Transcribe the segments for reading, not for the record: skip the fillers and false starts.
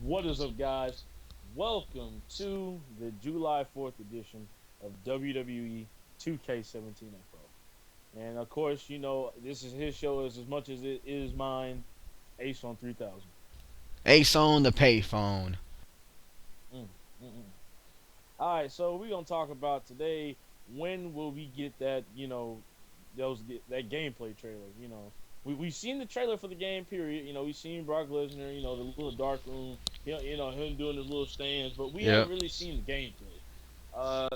What is up, guys? Welcome to the July 4th edition of WWE 2K17 Info. And of course, this is his show as much as it is mine, Ace on 3000. Ace on the payphone. Mm, mm, mm. All right, so we're going to talk about today when will we get that gameplay trailer. We've seen the trailer for the game, period. We've seen Brock Lesnar, the little dark room, him doing his little stands, but we haven't Yep. really seen the gameplay. Uh,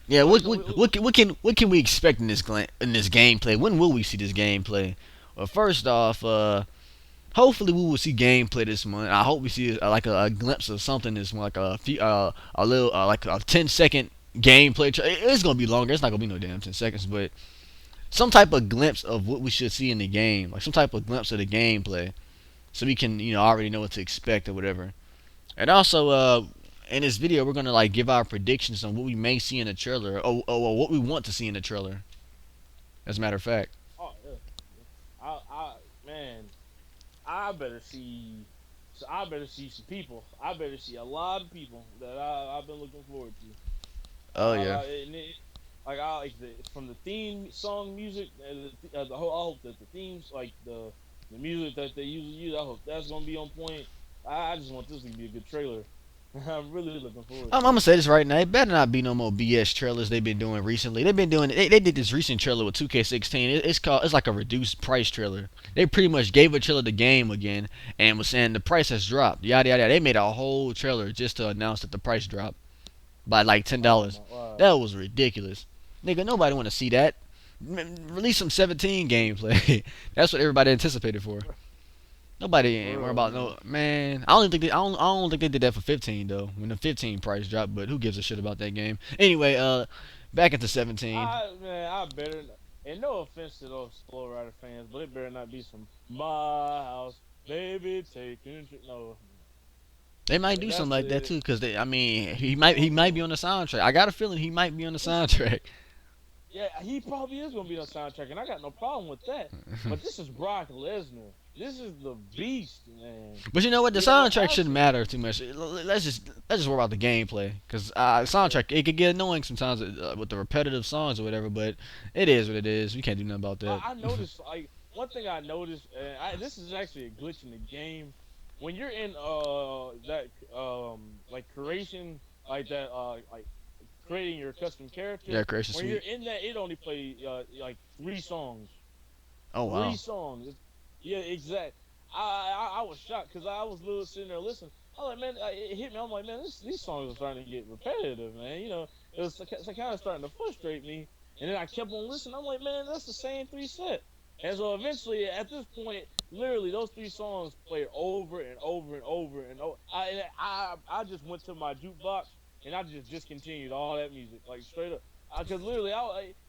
Yeah. what, What you know, what what can what can what can we expect in this gameplay? When will we see this gameplay? Well, first off, hopefully we will see gameplay this month. I hope we see like a glimpse of something this month, like a little like a 10-second gameplay. It's gonna be longer. It's not gonna be no damn 10 seconds, but some type of glimpse of what we should see in the game, like some type of glimpse of the gameplay, so we can already know what to expect or whatever. And also, in this video, we're gonna like give our predictions on what we may see in the trailer, or what we want to see in the trailer. As a matter of fact. oh yeah, yeah. Man, I better see. So I better see some people. I better see a lot of people that I've been looking forward to. Oh yeah. From the theme song music, I hope that the themes, like the music that they usually use, I hope that's gonna be on point. I just want this to be a good trailer. I'm really looking forward I'm to it. gonna say this right now. It better not be no more BS trailers they've been doing recently. They've been doing. They did this recent trailer with 2K16. It's like a reduced price trailer. They pretty much gave a trailer the game again and was saying the price has dropped. Yada yada. They made a whole trailer just to announce that the price dropped by like Oh $10. my god. That was ridiculous. Nigga, nobody want to see that. Release some 17 gameplay. That's what everybody anticipated for. Nobody For ain't worried real, about man. no man. I don't think they did that for 15 though. When the 15 price dropped, but who gives a shit about that game? Anyway, back into 17. I better. And no offense to those Slow Rider fans, but it better not be some my house, baby, take control. No, They might do that's something like that too, cause I mean, he might be on the soundtrack. I got a feeling he might be on the this. soundtrack. Yeah, he probably is gonna be on soundtrack, and I got no problem with that. But this is Brock Lesnar. This is the beast, man. But you know what? The I soundtrack shouldn't matter too much. Let's just worry about the gameplay, cause soundtrack it could get annoying sometimes with the repetitive songs or whatever. But it is what it is. We can't do nothing about that. I noticed like one thing I noticed, and this is actually a glitch in the game. When you're in that like creation like that like creating your custom character, Yeah, Creation when you're Suite. in that, it only play like three songs. Oh Three wow. songs. Yeah, exact. I was shocked because I was little sitting there listening. I was like, man, it hit me. I'm like, man, these songs are starting to get repetitive, man. It's kind of starting to frustrate me. And then I kept on listening. I'm like, man, that's the same three set. And so eventually, at this point, literally those three songs played over and over and over and over. I just went to my jukebox and I just discontinued all that music, like straight up. Because literally,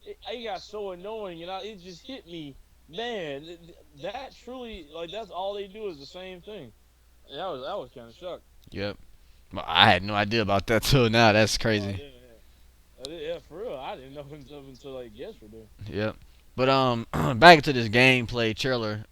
it got so annoying, and it just hit me, man. That truly, like, that's all they do is the same thing. And I was kind of shocked. Yep. Well, I had no idea about that till now. That's Oh crazy. yeah, yeah. Yeah, for real. I didn't know until like yesterday. Yep. But back to this gameplay trailer.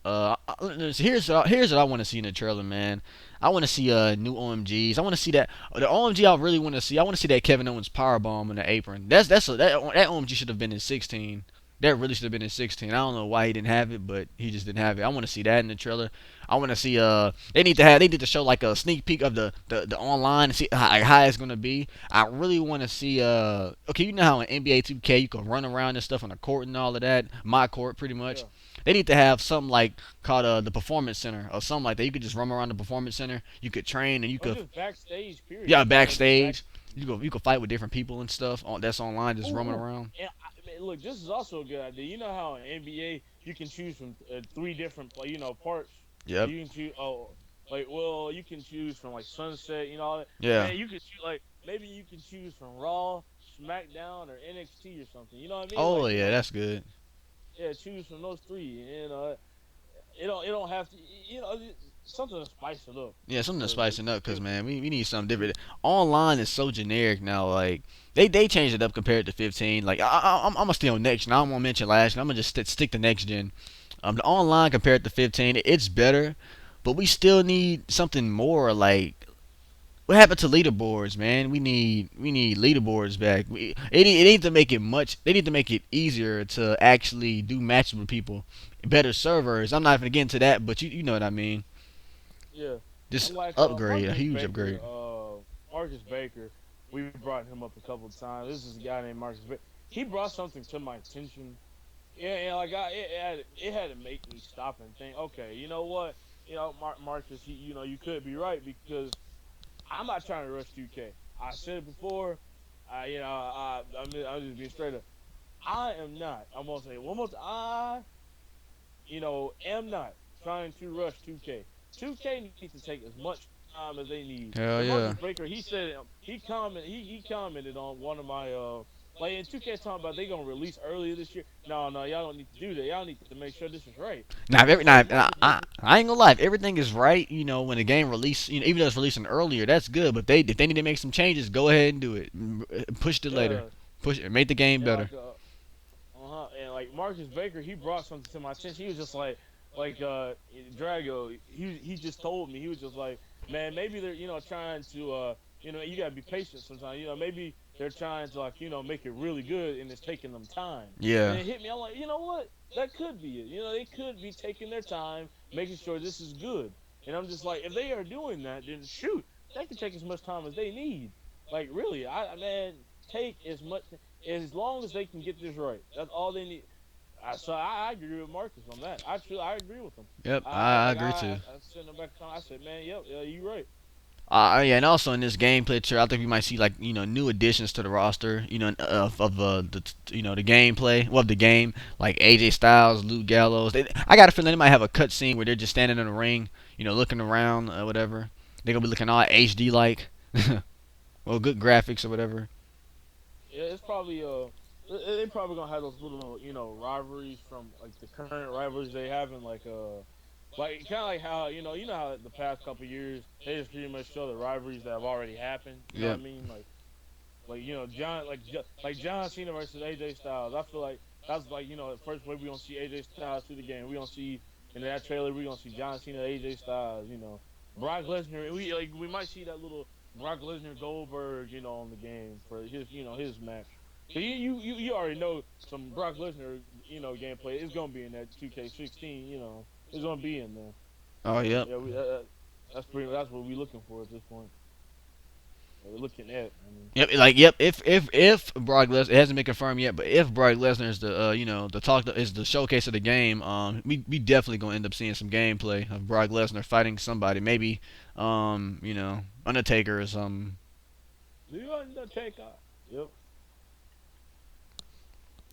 Here's what I want to see in the trailer, man. I want to see new OMGs. I want to see that the OMG I really want to see. I want to see that Kevin Owens power bomb in the apron. That OMG should have been in 16. That really should have been in 16. I don't know why he didn't have it, but he just didn't have it. I want to see that in the trailer. I want to see they need to show like a sneak peek of the online and see how it's gonna be. I really want to see okay, you know how in NBA 2K you can run around and stuff on the court and all of that, my court pretty much. Yeah. They need to have something like called the performance center or something like that. You could just run around the performance center. You could train and you Or could just backstage. yeah Period. Just back. backstage. You could fight with different people and stuff that's online just roaming Ooh. around. And man, look, this is also a good idea. You know how in NBA you can choose from three different, parts. Yep. You can choose. Oh, like, well, you can choose from like Sunset. All that. Yeah. Man, you can choose like maybe you can choose from Raw, SmackDown, or NXT or something. You know what I mean? Oh Like, yeah, that's good. yeah, choose from those three. It don't have to. Something to spice it up. Yeah, something to Cause spice it up, cause man, we need something different. Online is so generic now. Like they changed it up compared to 15. Like I'm gonna stay on next gen. I don't want to mention last gen. I'm gonna just stick to next gen. The online compared to 15, it's better, but we still need something more. Like What happened to leaderboards, man? We need leaderboards back. It need to make it much. They need to make it easier to actually do matches with people. Better servers. I'm not even getting to that, but you know what I mean. Yeah, Just I'm like upgrade, a huge upgrade. Marcus Baker. We brought him up a couple of times. This is a guy named Marcus Baker. He brought something to my attention. Yeah, like it had to make me stop and think. Okay, you know what? Marcus, you could be right because I'm not trying to rush 2K. I said it before. I'm just being straight up. I am not. I'm gonna say it one more time. Am not trying to rush 2K. 2K needs to take as much time as they need. And Hell Marcus yeah. Baker, he said he commented on one of my like in 2K talking about they gonna release earlier this year. No, no, y'all don't need to do that. Y'all need to make sure this is right. Now, And if it's every, like now, Marcus Baker. I ain't gonna lie. If everything is right, when the game release, even though it's releasing earlier, that's good. But if they need to make some changes, go ahead and do it. Push it later. Yeah, Push it. Make the game and better. like and like Marcus Baker, he brought something to my attention. He was just like Drago. He just told me he was just like, man, maybe they're trying to you gotta be patient sometimes. Maybe they're trying to like make it really good and it's taking them time. And Yeah. it hit me. I'm like, you know what? That could be it. They could be taking their time, making sure this is good. And I'm just like, if they are doing that, then shoot, they can take as much time as they need. Like really, man, take as long as they can get this right. That's all they need. So I agree with Marcus on that. I agree with him. Yep. I I like agree too. I sitting in the back of time. I said, man, yep, yeah, you right. Yeah, and also in this gameplay too, I think we might see like new additions to the roster. Of the gameplay, well, of the game, like AJ Styles, Luke Gallows. I got a feeling they might have a cutscene where they're just standing in the ring, looking around, whatever. They're gonna be looking all HD like, well, good graphics or whatever. Yeah, it's probably they probably gonna have those little rivalries from like the current rivalries they have in like kind of like how how the past couple years they just pretty much show the rivalries that have already happened. You know what Yep. I mean? Like like John Cena versus AJ Styles. I feel like that's like the first way we gonna see AJ Styles through the game. We gonna see in that trailer we gonna see John Cena, AJ Styles. Brock Lesnar. We might see that little Brock Lesnar Goldberg on the game for his match. So you already know some Brock Lesnar gameplay is gonna be in that 2K16. It's gonna be in there. Oh, So yep. yeah, that's what we looking for at this point. We're looking at. I mean. Yep, like yep. If Brock Lesnar, it hasn't been confirmed yet, but if Brock Lesnar is the is the showcase of the game, we definitely gonna end up seeing some gameplay of Brock Lesnar fighting somebody, maybe Undertaker or something. The Undertaker. Yep.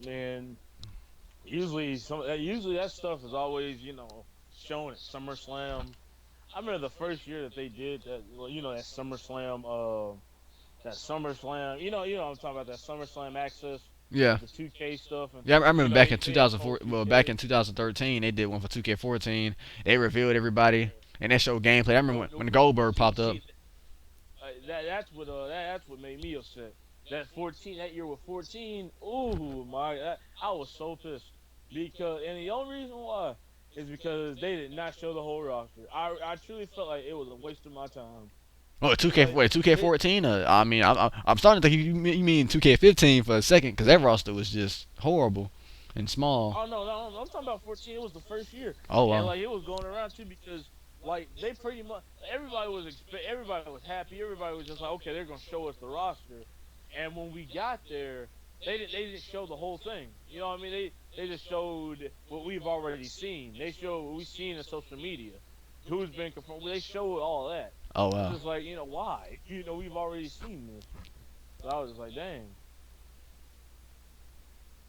Man, usually that stuff is always shown at SummerSlam. I remember the first year that they did that. Well, that SummerSlam. That SummerSlam. I'm talking about that SummerSlam access Yeah, with the 2K stuff and yeah. I remember back in they had the whole 2004. Well, back 2K. in 2013, they did one for 2K14. They revealed everybody, and they showed gameplay. I remember when Goldberg popped up. See, that's what made me upset. That year with 14. Ooh I was so pissed and the only reason why is because they did not show the whole roster. I truly felt like it was a waste of my time. Oh, 2K, Like wait, they 2K14? I mean, I'm starting to think you mean 2K15 for a second, because that roster was just horrible and small. Oh no, I'm talking about 14. It was the first year, Oh, and wow. like it was going around too because like they pretty much everybody was happy. Everybody was just like, okay, they're gonna show us the roster, and when we got there, they didn't show the whole thing. You know what I mean? They just showed what we've already seen. They showed what we've seen in social media, who's been confirmed. They showed all that. Oh, It's wow. just like why? We've already seen this. So I was just like, dang.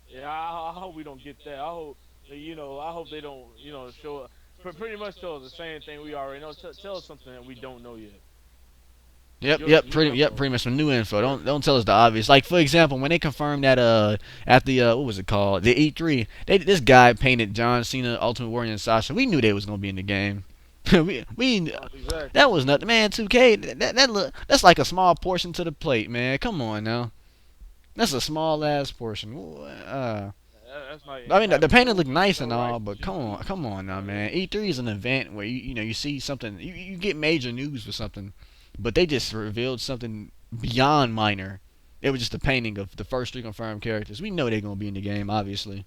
Yeah, I hope we don't get that. I hope they don't, show, pretty much tell us the same thing we already know. Tell us something that we don't know yet. Yep, Give us yep, some new info. pretty much some new info. Don't tell us the obvious. Like for example, when they confirmed that at the what was it called, the E3, this guy painted John Cena, Ultimate Warrior, and Sasha. We knew they was gonna be in the game. we Exactly. that was nothing, man. 2K, that's like a small portion to the plate, man. Come on now, that's a small ass portion. That's not I mean, the having painting look no nice and no all, rights but just yet. come on now, Oh yeah. man. E3 is an event where you see something, you get major news for something. but they just revealed something beyond minor. It was just a painting of the first three confirmed characters. We know they're gonna be in the game, obviously.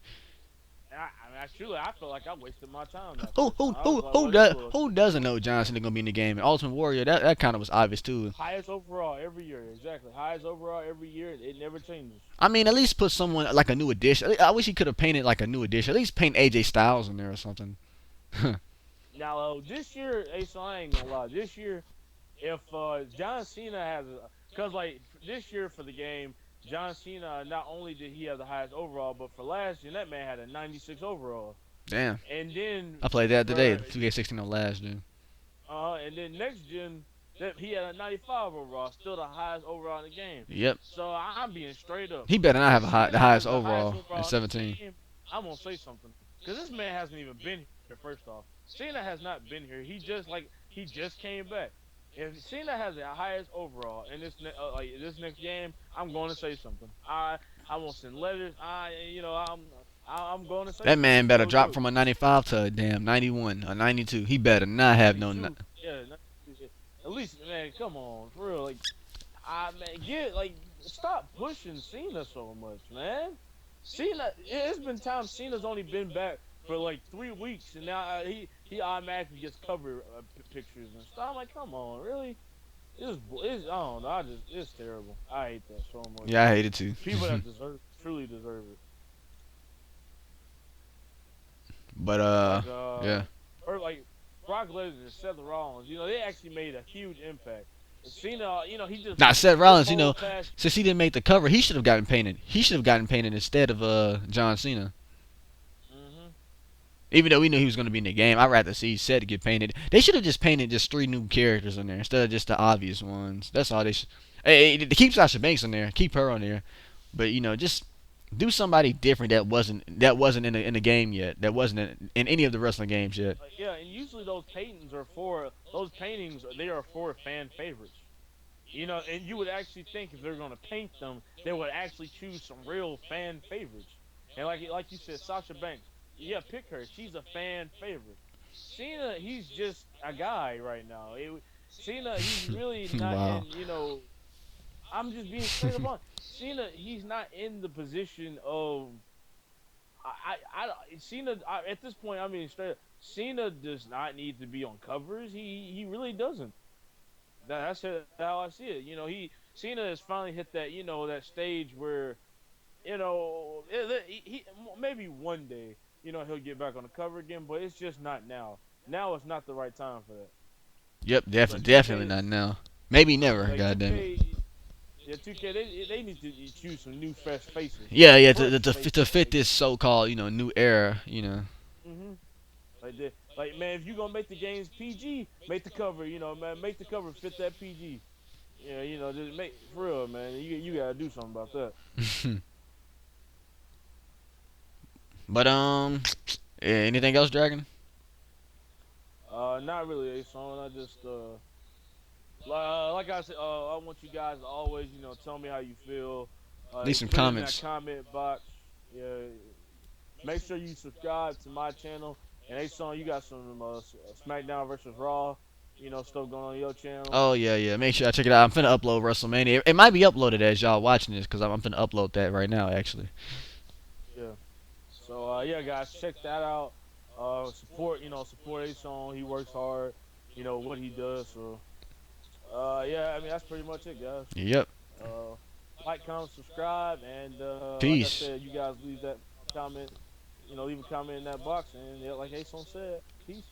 I truly, I feel like I wasted my time that Who first who time. I was who like, who well, this does little who doesn't know John Cena gonna be in the game? And Ultimate Warrior, that kind of was obvious too. highest overall every year, exactly. Highest overall every year. It never changes. I mean, at least put someone like a new addition. I wish he could have painted like a new addition. At least paint AJ Styles in there or something. Now, this year, Ace, I ain't gonna lie. This year, if John Cena has, because like this year for the game, John Cena not only did he have the highest overall, but for last year that man had a 96 overall. Damn, And then I played that today. for 2K16 on last, dude. and then next gen that he had a 95 overall, still the highest overall in the game. Yep. So I'm being straight up. He better not If have the Cena highest has the highest overall in overall in this 17. game, I'm gonna say something because this man hasn't even been here. First off, Cena has not been here. He just came back. If Cena has the highest overall in this next game, I'm going to say something. I won't send letters. I'm going to say That something. man better No drop joke. from a 95 to a damn 91 or 92. He better not have no. 92. Yeah. At least, man, come on, for real. Like, man, stop pushing Cena so much, man. It's been time Cena's only been back for like 3 weeks, and now he automatically gets cover pictures and stuff. I'm like, come on, really? It's I don't know. It's terrible. I hate that so much. Yeah, I hate it too. People that truly deserve it. But Like yeah. or like Brock Lesnar and Seth Rollins. They actually made a huge impact. And Cena, he just Now Seth this Rollins, whole past. since he didn't make the cover, he should have gotten painted. He should have gotten painted instead of John Cena. Mhm. Even though we knew he was going to be in the game, I'd rather see Seth get painted. They should have just painted just three new characters in there instead of just the obvious ones. That's all they should. Hey, keep Sasha Banks in there. Keep her on there. But just do somebody different that wasn't in the game yet. That wasn't in any of the wrestling games yet. Yeah, and usually those paintings. They are for fan favorites. And you would actually think if they're going to paint them, they would actually choose some real fan favorites. And like you said, Sasha Banks, yeah, pick her. She's a fan favorite. Cena, he's just a guy right now. Cena, he's really not Wow. in. I'm just being straight up on Cena. He's not in the position of Cena. At this point, I'm being straight up. Cena does not need to be on covers. He really doesn't. How I see it. Cena has finally hit that that stage where he maybe one day he'll get back on the cover again, but it's just not now. Now it's not the right time for that. Yep, Like definitely 2K, not now. Maybe never. like God damn it. 2K, yeah, 2K they need to choose some new fresh faces, Yeah, yeah. To, fresh to, to, fit- to faces. fit this so-called new era. Mhm. Man, if you gonna make the games PG, make the cover. Man, make the cover fit that PG. Yeah, just make for real, man. You gotta do something about that. But anything else, Dragon? Not really a song. I just like I said, I want you guys to always, tell me how you feel. Leave some Put it in that comments. comment box. Yeah, make sure you subscribe to my channel. And a song, you got some SmackDown versus Raw, stuff going on your channel. Oh yeah, yeah. Make sure I check it out. I'm finna upload WrestleMania. It might be uploaded as y'all watching this because I'm finna upload that right now, actually. Yeah. So yeah, guys, check that out. Support a song. He works hard. What he does. So yeah, I mean that's pretty much it, guys. Yep. Uh, like, comment, subscribe, and like I Peace. said, you guys leave that comment. Leave a comment in that box, and yeah, like Ason said, peace.